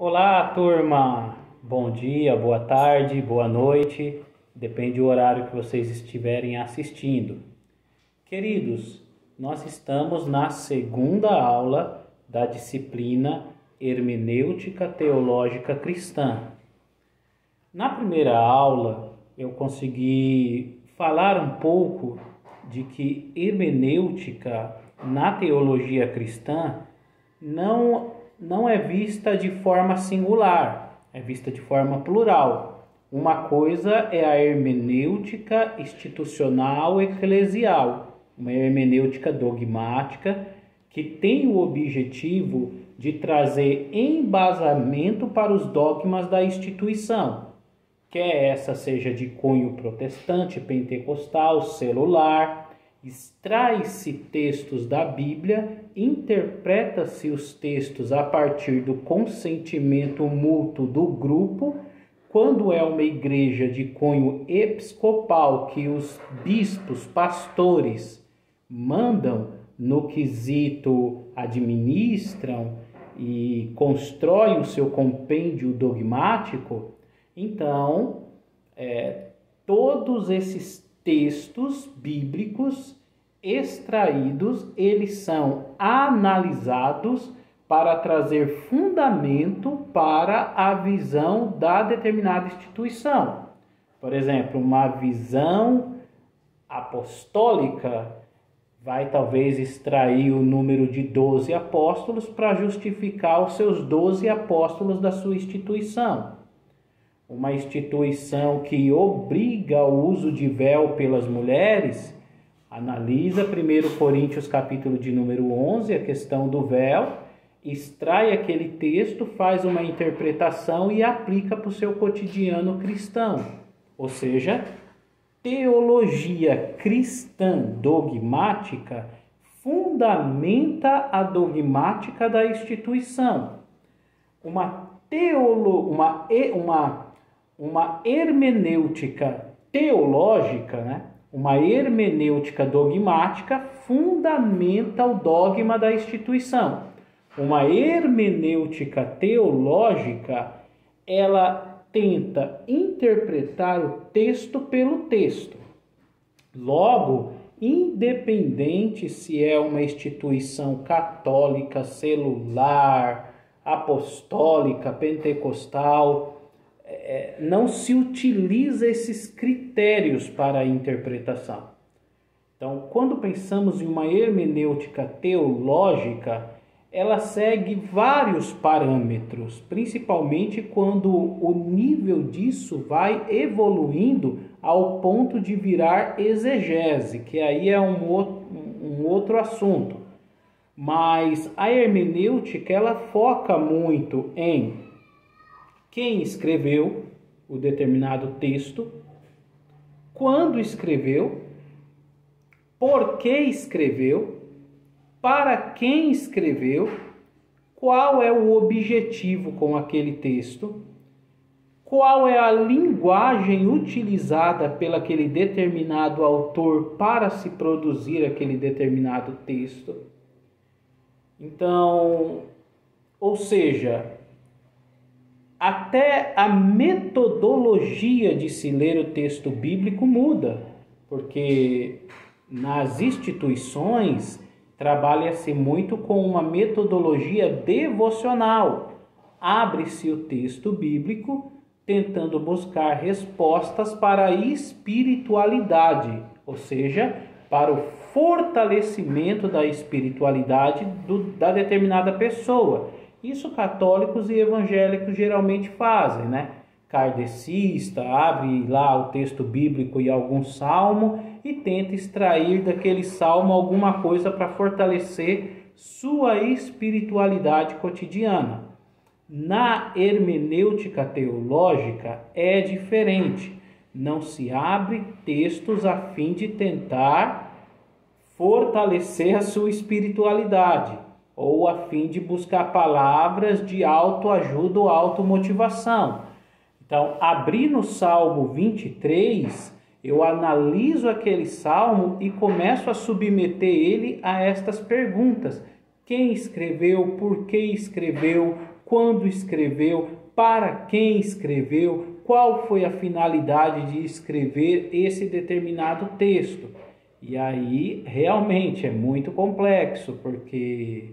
Olá, turma! Bom dia, boa tarde, boa noite, depende do horário que vocês estiverem assistindo. Queridos, nós estamos na segunda aula da disciplina Hermenêutica Teológica Cristã. Na primeira aula, eu consegui falar um pouco de que hermenêutica na teologia cristã não é vista de forma singular, é vista de forma plural. Uma coisa é a hermenêutica institucional eclesial, uma hermenêutica dogmática que tem o objetivo de trazer embasamento para os dogmas da instituição, quer essa seja de cunho protestante, pentecostal, celular. Extrai-se textos da Bíblia, interpreta-se os textos a partir do consentimento mútuo do grupo. Quando é uma igreja de cunho episcopal que os bispos, pastores mandam no quesito, administram e constroem o seu compêndio dogmático, então todos esses textos bíblicos extraídos, eles são analisados para trazer fundamento para a visão da determinada instituição. Por exemplo, uma visão apostólica vai talvez extrair o número de 12 apóstolos para justificar os seus 12 apóstolos da sua instituição. Uma instituição que obriga o uso de véu pelas mulheres, analisa 1 Coríntios capítulo de número 11, a questão do véu, extrai aquele texto, faz uma interpretação e aplica para o seu cotidiano cristão. Ou seja, teologia cristã dogmática fundamenta a dogmática da instituição. Uma hermenêutica teológica, uma hermenêutica dogmática fundamenta o dogma da instituição. Uma hermenêutica teológica, ela tenta interpretar o texto pelo texto. Logo, independente se é uma instituição católica, celular, apostólica, pentecostal, não se utiliza esses critérios para a interpretação. Então, quando pensamos em uma hermenêutica teológica, ela segue vários parâmetros, principalmente quando o nível disso vai evoluindo ao ponto de virar exegese, que aí é um outro assunto. Mas a hermenêutica, ela foca muito em quem escreveu o determinado texto, quando escreveu, por que escreveu, para quem escreveu, qual é o objetivo com aquele texto, qual é a linguagem utilizada pelo aquele determinado autor para se produzir aquele determinado texto. Então, ou seja, até a metodologia de se ler o texto bíblico muda, porque nas instituições trabalha-se muito com uma metodologia devocional. Abre-se o texto bíblico tentando buscar respostas para a espiritualidade, ou seja, para o fortalecimento da espiritualidade da determinada pessoa. Isso católicos e evangélicos geralmente fazem, Kardecista, abre lá o texto bíblico e algum salmo e tenta extrair daquele salmo alguma coisa para fortalecer sua espiritualidade cotidiana. Na hermenêutica teológica é diferente. Não se abre textos a fim de tentar fortalecer a sua espiritualidade ou a fim de buscar palavras de autoajuda ou automotivação. Então, abri no Salmo 23, eu analiso aquele salmo e começo a submeter ele a estas perguntas. quem escreveu, por que escreveu, quando escreveu, para quem escreveu, qual foi a finalidade de escrever esse determinado texto. E aí realmente é muito complexo, porque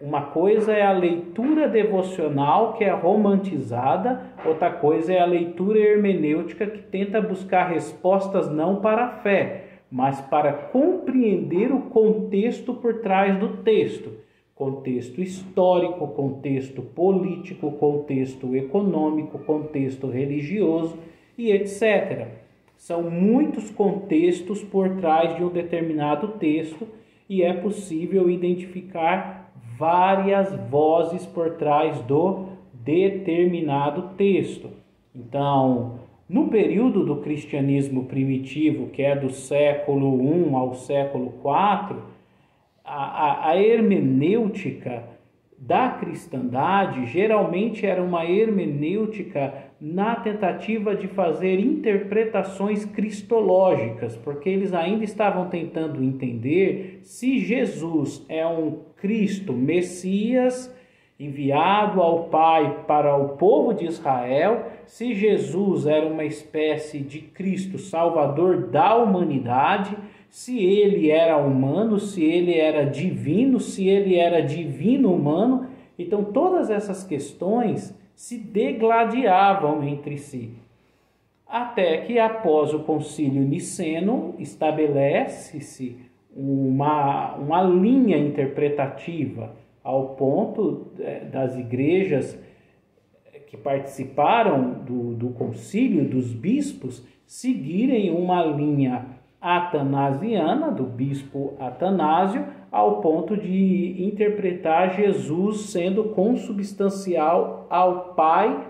uma coisa é a leitura devocional, que é romantizada, outra coisa é a leitura hermenêutica, que tenta buscar respostas não para a fé, mas para compreender o contexto por trás do texto. Contexto histórico, contexto político, contexto econômico, contexto religioso e etc. São muitos contextos por trás de um determinado texto e é possível identificar várias vozes por trás do determinado texto. Então, no período do cristianismo primitivo, que é do século I ao século IV, a hermenêutica da cristandade geralmente era uma hermenêutica na tentativa de fazer interpretações cristológicas, porque eles ainda estavam tentando entender se Jesus é um Cristo, Messias, enviado ao Pai para o povo de Israel, se Jesus era uma espécie de Cristo Salvador da humanidade, se ele era humano, se ele era divino, se ele era divino humano. Então todas essas questões se degladiavam entre si. Até que após o concílio niceno estabelece-se uma linha interpretativa ao ponto das igrejas que participaram do concílio, dos bispos, seguirem uma linha atanasiana, do bispo Atanásio, ao ponto de interpretar Jesus sendo consubstancial ao Pai,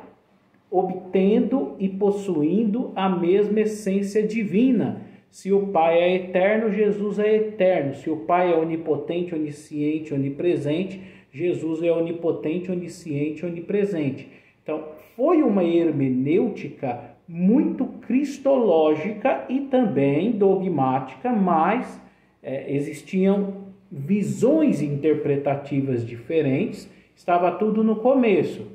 obtendo e possuindo a mesma essência divina. Se o Pai é eterno, Jesus é eterno. Se o Pai é onipotente, onisciente, onipresente, Jesus é onipotente, onisciente, onipresente. Então, foi uma hermenêutica muito cristológica e também dogmática, mas existiam visões interpretativas diferentes, estava tudo no começo.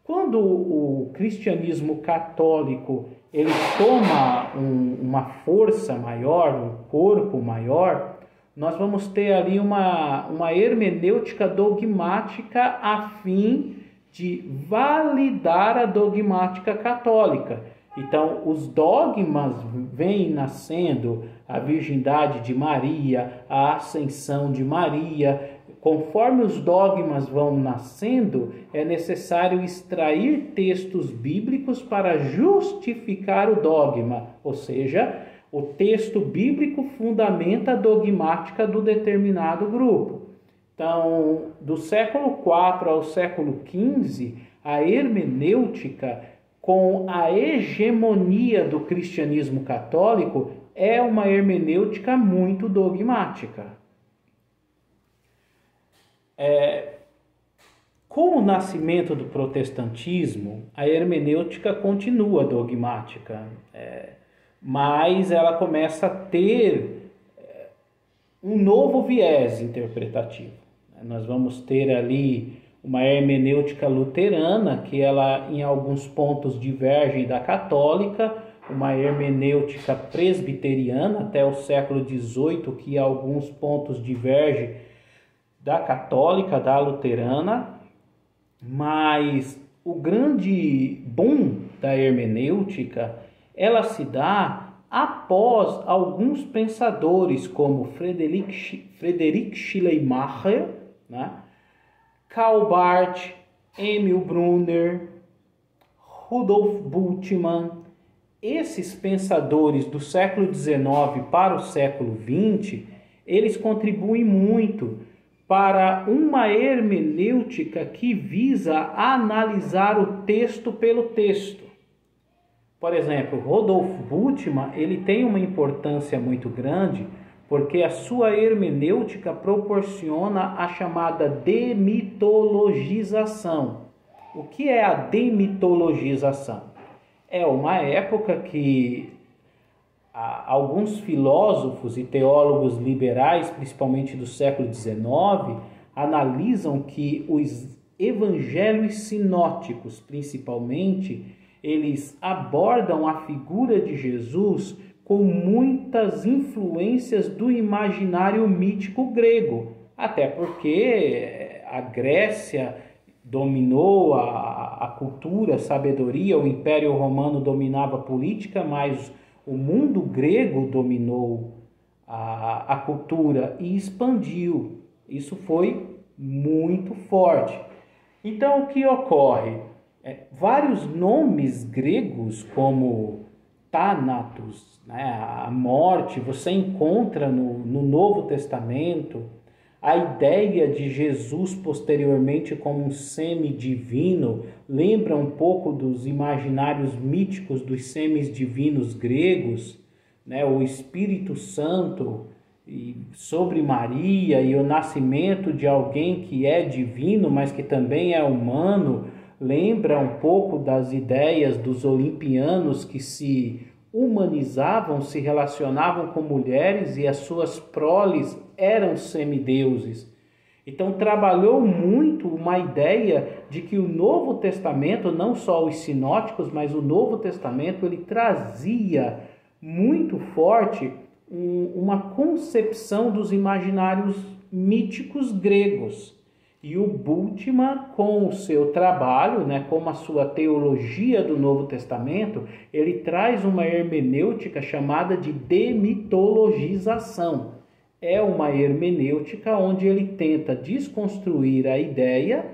Quando o cristianismo católico ele toma uma força maior, um corpo maior, nós vamos ter ali uma hermenêutica dogmática a fim de validar a dogmática católica. Então, os dogmas vêm nascendo, a virgindade de Maria, a ascensão de Maria. Conforme os dogmas vão nascendo, é necessário extrair textos bíblicos para justificar o dogma, ou seja, o texto bíblico fundamenta a dogmática do determinado grupo. Então, do século IV ao século XV, a hermenêutica, com a hegemonia do cristianismo católico, é uma hermenêutica muito dogmática. Com o nascimento do protestantismo, a hermenêutica continua dogmática, mas ela começa a ter um novo viés interpretativo. Nós vamos ter ali uma hermenêutica luterana, que ela em alguns pontos diverge da católica, uma hermenêutica presbiteriana até o século XVIII, que em alguns pontos diverge da católica, da luterana, mas o grande boom da hermenêutica, ela se dá após alguns pensadores como Friedrich Schleiermacher, né? Karl Barth, Emil Brunner, Rudolf Bultmann. Esses pensadores do século XIX para o século XX, eles contribuem muito para uma hermenêutica que visa analisar o texto pelo texto. Por exemplo, Rudolf Bultmann, ele tem uma importância muito grande porque a sua hermenêutica proporciona a chamada demitologização. O que é a demitologização? É uma época que alguns filósofos e teólogos liberais, principalmente do século XIX, analisam que os evangelhos sinóticos, principalmente, eles abordam a figura de Jesus com muitas influências do imaginário mítico grego, até porque a Grécia dominou a cultura, a sabedoria, o Império Romano dominava a política, mas o mundo grego dominou a cultura e expandiu. Isso foi muito forte. Então, o que ocorre? Vários nomes gregos, como Thanatos, né, a morte, você encontra no Novo Testamento. A ideia de Jesus posteriormente como um semidivino lembra um pouco dos imaginários míticos dos semidivinos gregos, né? O Espírito Santo sobre Maria e o nascimento de alguém que é divino, mas que também é humano, lembra um pouco das ideias dos olimpianos que se humanizavam, se relacionavam com mulheres e as suas proles eram semideuses. Então trabalhou muito uma ideia de que o Novo Testamento, não só os sinóticos, mas o Novo Testamento, ele trazia muito forte uma concepção dos imaginários míticos gregos. E o Bultmann, com o seu trabalho, né, com a sua teologia do Novo Testamento, ele traz uma hermenêutica chamada de demitologização. É uma hermenêutica onde ele tenta desconstruir a ideia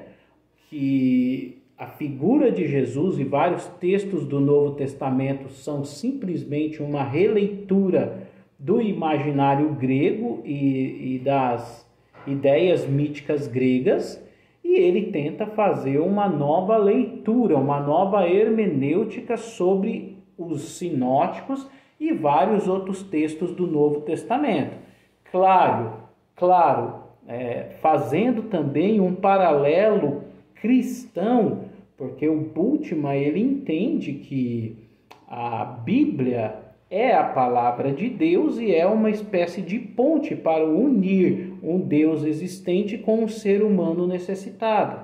que a figura de Jesus e vários textos do Novo Testamento são simplesmente uma releitura do imaginário grego e das ideias míticas gregas, e ele tenta fazer uma nova leitura, uma nova hermenêutica sobre os sinóticos e vários outros textos do Novo Testamento. Claro, fazendo também um paralelo cristão, porque o Bultmann ele entende que a Bíblia é a palavra de Deus e é uma espécie de ponte para unir um Deus existente com um ser humano necessitado.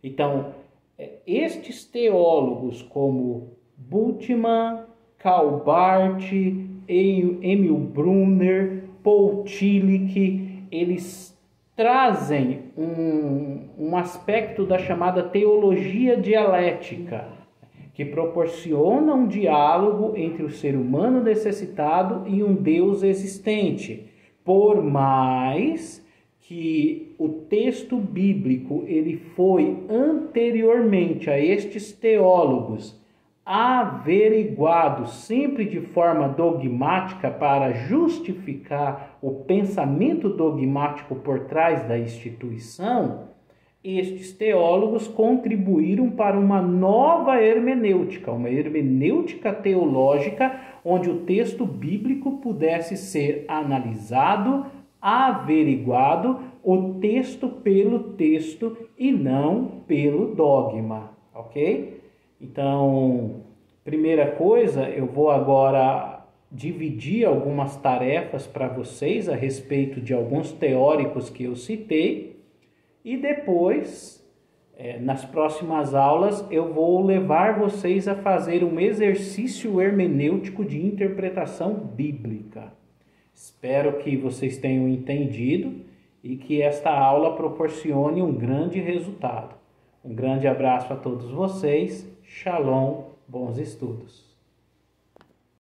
Então, estes teólogos como Bultmann, Karl Barth, Emil Brunner, Paul Tillich, eles trazem um aspecto da chamada teologia dialética, que proporciona um diálogo entre o ser humano necessitado e um Deus existente. Por mais que o texto bíblico ele foi anteriormente a estes teólogos averiguado sempre de forma dogmática para justificar o pensamento dogmático por trás da instituição, estes teólogos contribuíram para uma nova hermenêutica, uma hermenêutica teológica, onde o texto bíblico pudesse ser analisado, averiguado, o texto pelo texto e não pelo dogma, ok? Então, primeira coisa, eu vou agora dividir algumas tarefas para vocês a respeito de alguns teóricos que eu citei, e depois, nas próximas aulas, eu vou levar vocês a fazer um exercício hermenêutico de interpretação bíblica. Espero que vocês tenham entendido e que esta aula proporcione um grande resultado. Um grande abraço a todos vocês. Shalom, bons estudos.